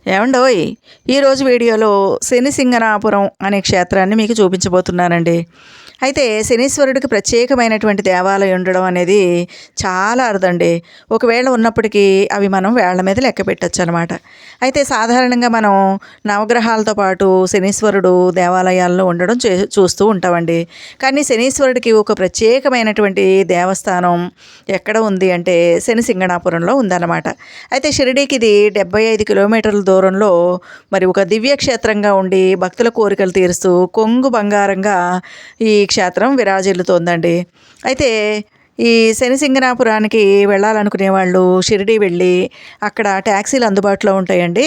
ఏమండోయ్! ఈరోజు వీడియోలో శనిసింగనాపురం అనే క్షేత్రాన్ని మీకు చూపించబోతున్నానండి. అయితే శనీశ్వరుడికి ప్రత్యేకమైనటువంటి దేవాలయం ఉండడం అనేది చాలా అరుదండి. ఒకవేళ ఉన్నప్పటికీ అవి మనం వేళ్ల మీద లెక్క పెట్టొచ్చనమాట. అయితే సాధారణంగా మనం నవగ్రహాలతో పాటు శనీశ్వరుడు దేవాలయాల్లో ఉండడం చూస్తూ ఉంటామండి. కానీ శనీశ్వరుడికి ఒక ప్రత్యేకమైనటువంటి దేవస్థానం ఎక్కడ ఉంది అంటే శనిసింగనాపురంలో ఉందన్నమాట. అయితే షిరిడీకి ఇది 75 కిలోమీటర్ల దూరంలో మరి ఒక దివ్యక్షేత్రంగా ఉండి భక్తుల కోరికలు తీరుస్తూ కొంగు బంగారంగా ఈ క్షేత్రం విరాజిల్లుతోందండి. అయితే ఈ శనిసింగనాపురానికి వెళ్ళాలనుకునే వాళ్ళు షిరిడీ వెళ్ళి అక్కడ ట్యాక్సీలు అందుబాటులో ఉంటాయండి.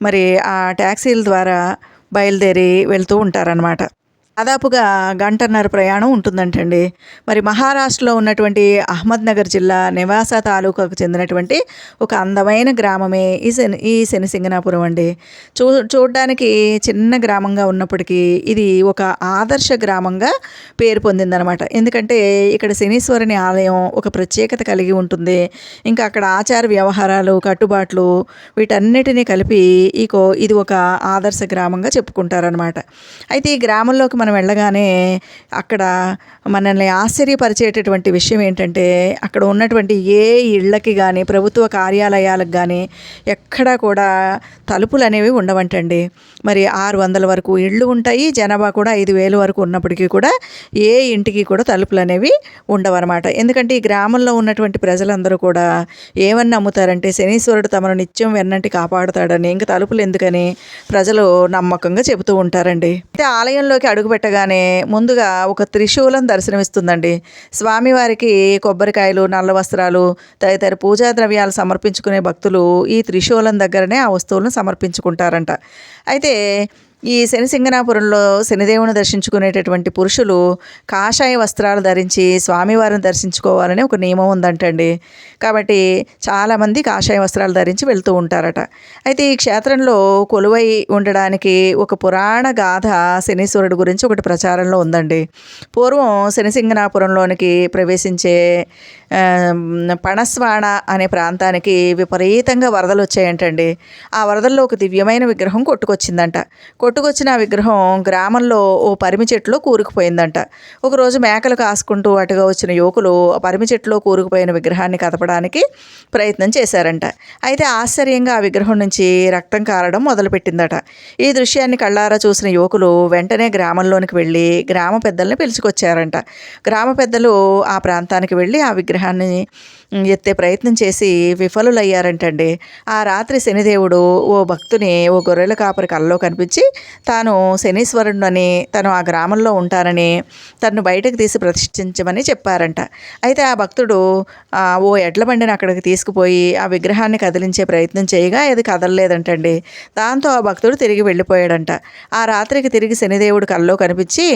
మరి ఆ ట్యాక్సీల ద్వారా బయలుదేరి వెళ్తూ ఉంటారనమాట. దాదాపుగా గంటన్నర ప్రయాణం ఉంటుందంటండి. మరి మహారాష్ట్రలో ఉన్నటువంటి అహ్మద్నగర్ జిల్లా నివాస తాలూకాకు చెందినటువంటి ఒక అందమైన గ్రామమే ఈ శనిసింగనాపురం అండి. చూడడానికి చిన్న గ్రామంగా ఉన్నప్పటికీ ఇది ఒక ఆదర్శ గ్రామంగా పేరు పొందిందనమాట. ఎందుకంటే ఇక్కడ శనీశ్వరుని ఆలయం ఒక ప్రత్యేకత కలిగి ఉంటుంది. ఇంకా అక్కడ ఆచార వ్యవహారాలు, కట్టుబాట్లు వీటన్నిటినీ కలిపి ఇది ఒక ఆదర్శ గ్రామంగా చెప్పుకుంటారనమాట. అయితే ఈ గ్రామంలోకి మనం వెళ్ళగానే అక్కడ మనల్ని ఆశ్చర్యపరిచేటటువంటి విషయం ఏంటంటే అక్కడ ఉన్నటువంటి ఏ ఇళ్ళకి కానీ ప్రభుత్వ కార్యాలయాలకు కానీ ఎక్కడా కూడా తలుపులు అనేవి ఉండవంటండి. మరి 600 వరకు ఇళ్ళు ఉంటాయి. జనాభా కూడా 5,000 వరకు ఉన్నప్పటికీ కూడా ఏ ఇంటికి కూడా తలుపులు అనేవి ఉండవన్నమాట. ఎందుకంటే ఈ గ్రామంలో ఉన్నటువంటి ప్రజలందరూ కూడా ఏమని నమ్ముతారంటే శనీశ్వరుడు తమను నిత్యం వెన్నంటి కాపాడుతాడని, ఇంక తలుపులు ఎందుకని ప్రజలు నమ్మకంగా చెబుతూ ఉంటారండి. అయితే ఆలయంలోకి అడుగుపెట్టగానే ముందుగా ఒక త్రిశూలం దర్శనమిస్తుందండి. స్వామివారికి కొబ్బరికాయలు, నల్ల వస్త్రాలు తదితర పూజా ద్రవ్యాలు సమర్పించుకునే భక్తులు ఈ త్రిశూలం దగ్గరనే ఆ వస్తువులను సమర్పించుకుంటారంట. అయితే ఈ శనిసింగనాపురంలో శనిదేవుని దర్శించుకునేటటువంటి పురుషులు కాషాయ వస్త్రాలు ధరించి స్వామివారిని దర్శించుకోవాలని ఒక నియమం ఉందంటండి. కాబట్టి చాలామంది కాషాయ వస్త్రాలు ధరించి వెళ్తూ ఉంటారట. అయితే ఈ క్షేత్రంలో కొలువై ఉండడానికి ఒక పురాణ గాథ శనీశ్వరుడు గురించి ఒకటి ప్రచారంలో ఉందండి. పూర్వం శనిసింగనాపురంలోనికి ప్రవేశించే పణస్వాణ అనే ప్రాంతానికి విపరీతంగా వరదలు వచ్చాయంటండి. ఆ వరదల్లో ఒక దివ్యమైన విగ్రహం కొట్టుకొచ్చిందంట. కొట్టుకొచ్చిన ఆ విగ్రహం గ్రామంలో ఓ పరిమి చెట్టులో కూరుకుపోయిందంట. ఒకరోజు మేకలు కాసుకుంటూ అటుగా వచ్చిన యువకులు ఆ పరిమి చెట్టులో కూరుకుపోయిన విగ్రహాన్ని కదపడానికి ప్రయత్నం చేశారంట. అయితే ఆశ్చర్యంగా ఆ విగ్రహం నుంచి రక్తం కారడం మొదలుపెట్టిందట. ఈ దృశ్యాన్ని కళ్ళారా చూసిన యువకులు వెంటనే గ్రామంలోనికి వెళ్ళి గ్రామ పెద్దల్ని పిలుచుకొచ్చారంట. గ్రామ పెద్దలు ఆ ప్రాంతానికి వెళ్ళి ఆ విగ్రహాన్ని ఎత్తే ప్రయత్నం చేసి విఫలులయ్యారంటండి. ఆ రాత్రి శనిదేవుడు ఓ భక్తుని ఓ గొర్రెల కాపరి కల్లో కనిపించి తాను శనీశ్వరుడని, తను ఆ గ్రామంలో ఉంటానని, తను బయటకు తీసి ప్రతిష్ఠించమని చెప్పారంట. అయితే ఆ భక్తుడు ఓ ఎడ్ల బండిని అక్కడికి తీసుకుపోయి ఆ విగ్రహాన్ని కదిలించే ప్రయత్నం చేయగా అది కదలలేదంటండి. దాంతో ఆ భక్తుడు తిరిగి వెళ్ళిపోయాడంట. ఆ రాత్రికి తిరిగి శనిదేవుడు కల్లో కనిపించి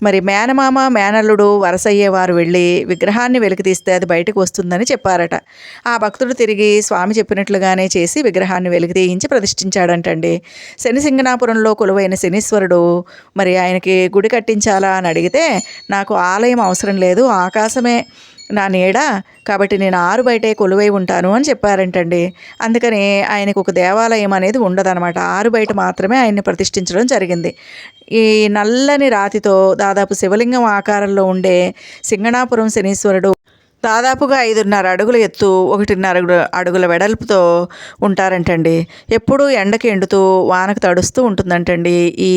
మరి మేనమామ మేనల్లుడు వరసయ్యేవారు వెళ్ళి విగ్రహాన్ని వెలికి తీస్తే అది బయటకు వస్తుందని చెప్పారట. ఆ భక్తుడు తిరిగి స్వామి చెప్పినట్లుగానే చేసి విగ్రహాన్ని వెలికి తీయించి ప్రతిష్ఠించాడంటండి. శనిసింగనాపురంలో కొలువైన శనీశ్వరుడు మరి ఆయనకి గుడి కట్టించాలా అని అడిగితే, నాకు ఆలయం అవసరం లేదు, ఆకాశమే నా నీడ, కాబట్టి నేను ఆరు బయటే కొలువై ఉంటాను అని చెప్పారంటండి. అందుకని ఆయనకు ఒక దేవాలయం అనేది ఉండదన్నమాట. ఆరు బయట మాత్రమే ఆయన్ని ప్రతిష్ఠించడం జరిగింది. ఈ నల్లని రాతితో దాదాపు శివలింగం ఆకారంలో ఉండే సింగనాపురం శనీశ్వరుడు దాదాపుగా 5.5 అడుగుల ఎత్తు, 1.5 అడుగుల వెడల్పుతో ఉంటారంటండి. ఎప్పుడూ ఎండకి ఎండుతూ వానకు తడుస్తూ ఉంటుందంటండి ఈ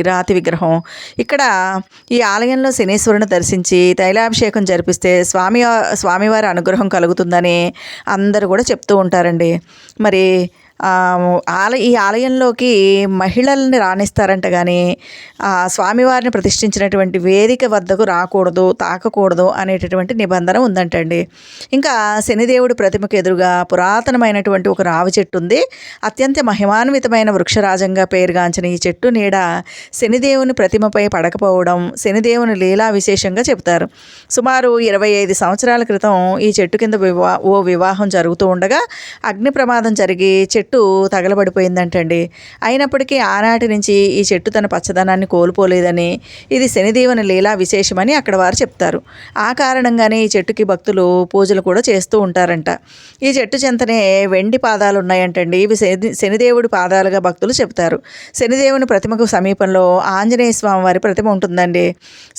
రాతి విగ్రహం. ఇక్కడ ఈ ఆలయంలో శనీశ్వరుని దర్శించి తైలాభిషేకం జరిపిస్తే స్వామివారి అనుగ్రహం కలుగుతుందని అందరూ కూడా చెప్తూ ఉంటారండి. మరి ఈ ఆలయంలోకి మహిళల్ని రాణిస్తారంట. కానీ స్వామివారిని ప్రతిష్ఠించినటువంటి వేదిక వద్దకు రాకూడదు, తాకకూడదు అనేటటువంటి నిబంధన ఉందంటండి. ఇంకా శనిదేవుడి ప్రతిమకు ఎదురుగా పురాతనమైనటువంటి ఒక రావి చెట్టు ఉంది. అత్యంత మహిమాన్వితమైన వృక్షరాజంగా పేరుగాంచిన ఈ చెట్టు నీడ శనిదేవుని ప్రతిమపై పడకపోవడం శనిదేవుని లీలా విశేషంగా చెబుతారు. సుమారు 25 సంవత్సరాల క్రితం ఈ చెట్టు కింద ఓ వివాహం జరుగుతూ ఉండగా అగ్ని ప్రమాదం జరిగి చెట్టు తగలబడిపోయిందంటండి. అయినప్పటికీ ఆనాటి నుంచి ఈ చెట్టు తన పచ్చదనాన్ని కోల్పోలేదని, ఇది శనిదేవుని లీలా విశేషమని అక్కడ వారు చెప్తారు. ఆ కారణంగానే ఈ చెట్టుకి భక్తులు పూజలు కూడా చేస్తూ ఉంటారంట. ఈ చెట్టు చెంతనే వెండి పాదాలు ఉన్నాయంటండి. ఇవి శనిదేవుడి పాదాలుగా భక్తులు చెప్తారు. శనిదేవుని ప్రతిమకు సమీపంలో ఆంజనేయ స్వామి వారి ప్రతిమ ఉంటుందండి.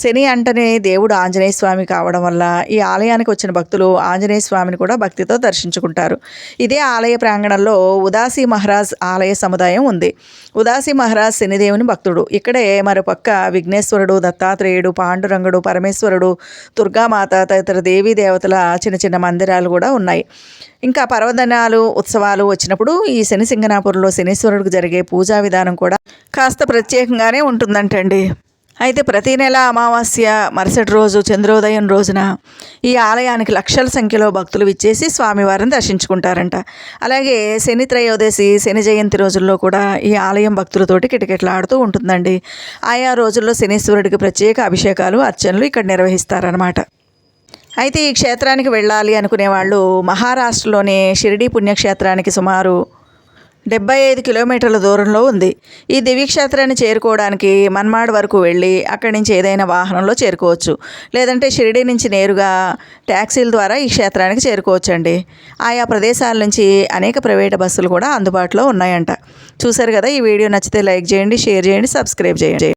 శని అంటనే దేవుడు ఆంజనేయ స్వామి కావడం వల్ల ఈ ఆలయానికి వచ్చిన భక్తులు ఆంజనేయ స్వామిని కూడా భక్తితో దర్శించుకుంటారు. ఇదే ఆలయ ప్రాంగణంలో ఉదాసీ మహారాజ్ ఆలయ సముదాయం ఉంది. ఉదాసీ మహారాజ్ శనిదేవుని భక్తుడు. ఇక్కడే మరోపక్క విఘ్నేశ్వరుడు, దత్తాత్రేయుడు, పాండురంగుడు, పరమేశ్వరుడు, దుర్గామాత తదితర దేవీ దేవతల చిన్న చిన్న మందిరాలు కూడా ఉన్నాయి. ఇంకా పర్వదినాలు, ఉత్సవాలు వచ్చినప్పుడు ఈ శని సింగనాపురంలో శనీశ్వరుడికి జరిగే పూజా విధానం కూడా కాస్త ప్రత్యేకంగానే ఉంటుందంటండి. అయితే ప్రతి నెల అమావాస్య మరుసటి రోజు చంద్రోదయం రోజున ఈ ఆలయానికి లక్షల సంఖ్యలో భక్తులు విచ్చేసి స్వామివారిని దర్శించుకుంటారంట. అలాగే శని త్రయోదశి, శని జయంతి రోజుల్లో కూడా ఈ ఆలయం భక్తులతోటి కిటకిటలాడుతూ ఉంటుందండి. ఆయా రోజుల్లో శనీశ్వరుడికి ప్రత్యేక అభిషేకాలు, అర్చనలు ఇక్కడ నిర్వహిస్తారనమాట. అయితే ఈ క్షేత్రానికి వెళ్ళాలి అనుకునే వాళ్ళు మహారాష్ట్రలోని షిరిడీ పుణ్యక్షేత్రానికి సుమారు 75 కిలోమీటర్ల దూరంలో ఉంది. ఈ దివ్యక్షేత్రాన్ని చేరుకోవడానికి మన్మాడ్ వరకు వెళ్ళి అక్కడి నుంచి ఏదైనా వాహనంలో చేరుకోవచ్చు. లేదంటే షిరిడీ నుంచి నేరుగా ట్యాక్సీల ద్వారా ఈ క్షేత్రానికి చేరుకోవచ్చండి. ఆయా ప్రదేశాల నుంచి అనేక ప్రైవేట్ బస్సులు కూడా అందుబాటులో ఉన్నాయంట. చూశారు కదా, ఈ వీడియో నచ్చితే లైక్ చేయండి, షేర్ చేయండి, సబ్స్క్రైబ్ చేయండి.